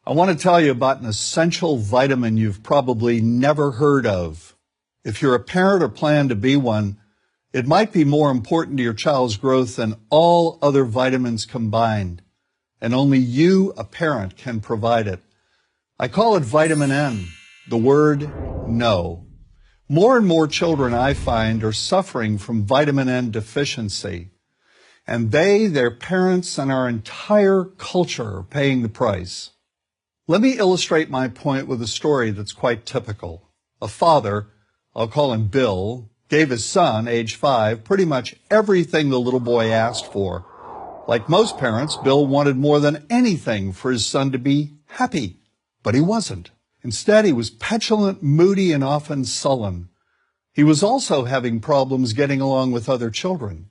I want to tell you about an essential vitamin you've probably never heard of. If you're a parent or plan to be one, it might be more important to your child's growth than all other vitamins combined, and only you, a parent, can provide it. I call it vitamin N, the word no. More and more children, I find, are suffering from vitamin N deficiency, and they, their parents, and our entire culture are paying the price. Let me illustrate my point with a story that's quite typical. A father, I'll call him Bill, gave his son, age 5, pretty much everything the little boy asked for. Like most parents, Bill wanted more than anything for his son to be happy, but he wasn't. Instead, he was petulant, moody, and often sullen. He was also having problems getting along with other children.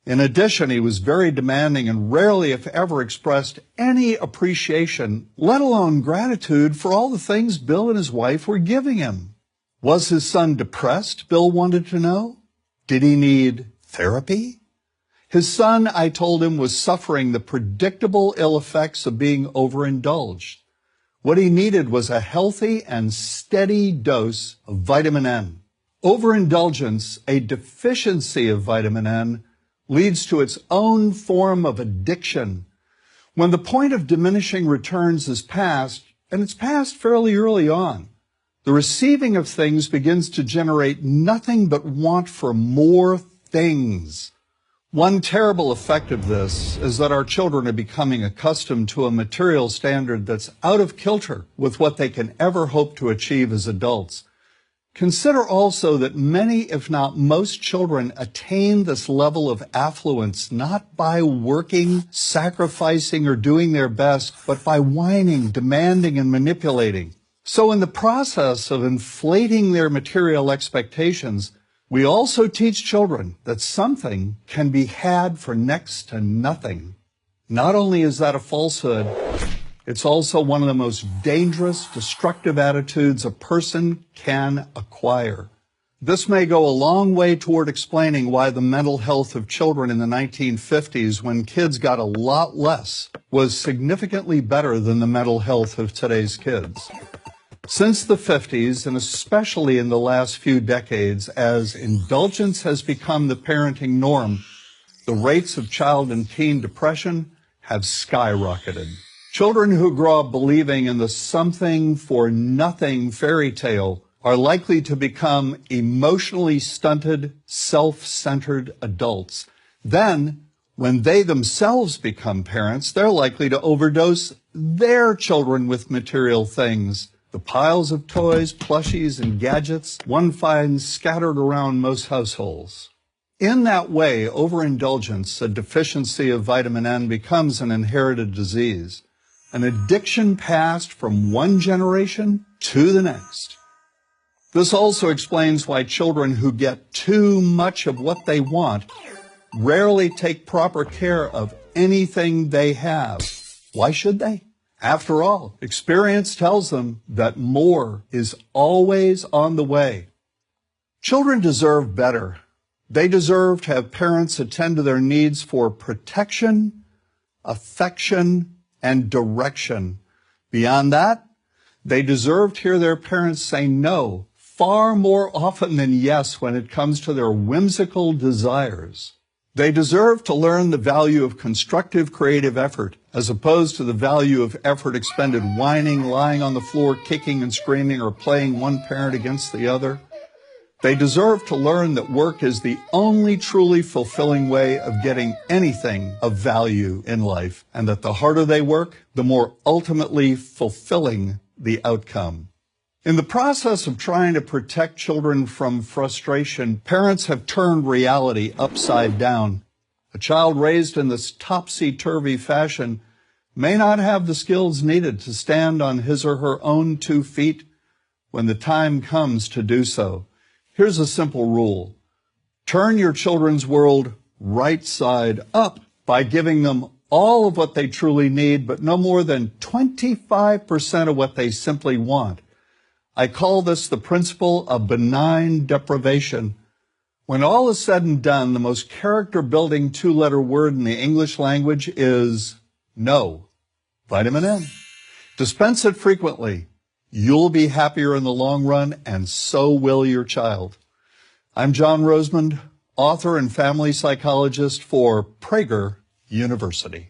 In addition, he was very demanding and rarely, if ever, expressed any appreciation, let alone gratitude, for all the things Bill and his wife were giving him. Was his son depressed, Bill wanted to know? Did he need therapy? His son, I told him, was suffering the predictable ill effects of being overindulged. What he needed was a healthy and steady dose of vitamin N. Overindulgence, a deficiency of vitamin N, leads to its own form of addiction. When the point of diminishing returns is passed, and it's passed fairly early on, the receiving of things begins to generate nothing but want for more things. One terrible effect of this is that our children are becoming accustomed to a material standard that's out of kilter with what they can ever hope to achieve as adults. Consider also that many, if not most, children attain this level of affluence not by working, sacrificing, or doing their best, but by whining, demanding, and manipulating. So in the process of inflating their material expectations, we also teach children that something can be had for next to nothing. Not only is that a falsehood, it's also one of the most dangerous, destructive attitudes a person can acquire. This may go a long way toward explaining why the mental health of children in the 1950s, when kids got a lot less, was significantly better than the mental health of today's kids. Since the 50s, and especially in the last few decades, as indulgence has become the parenting norm, the rates of child and teen depression have skyrocketed. Children who grow up believing in the something for nothing fairy tale are likely to become emotionally stunted, self-centered adults. Then, when they themselves become parents, they're likely to overdose their children with material things. The piles of toys, plushies, and gadgets one finds scattered around most households. In that way, overindulgence, a deficiency of vitamin N, becomes an inherited disease, an addiction passed from one generation to the next. This also explains why children who get too much of what they want rarely take proper care of anything they have. Why should they? After all, experience tells them that more is always on the way. Children deserve better. They deserve to have parents attend to their needs for protection, affection, and direction. Beyond that, they deserve to hear their parents say no far more often than yes when it comes to their whimsical desires. They deserve to learn the value of constructive creative effort as opposed to the value of effort expended whining, lying on the floor, kicking and screaming, or playing one parent against the other. They deserve to learn that work is the only truly fulfilling way of getting anything of value in life, and that the harder they work, the more ultimately fulfilling the outcome. In the process of trying to protect children from frustration, parents have turned reality upside down. A child raised in this topsy-turvy fashion may not have the skills needed to stand on his or her own 2 feet when the time comes to do so. Here's a simple rule. Turn your children's world right side up by giving them all of what they truly need, but no more than 25% of what they simply want. I call this the principle of benign deprivation. When all is said and done, the most character-building 2-letter word in the English language is no. Vitamin N. Dispense it frequently. You'll be happier in the long run, and so will your child. I'm John Rosemond, author and family psychologist for Prager University.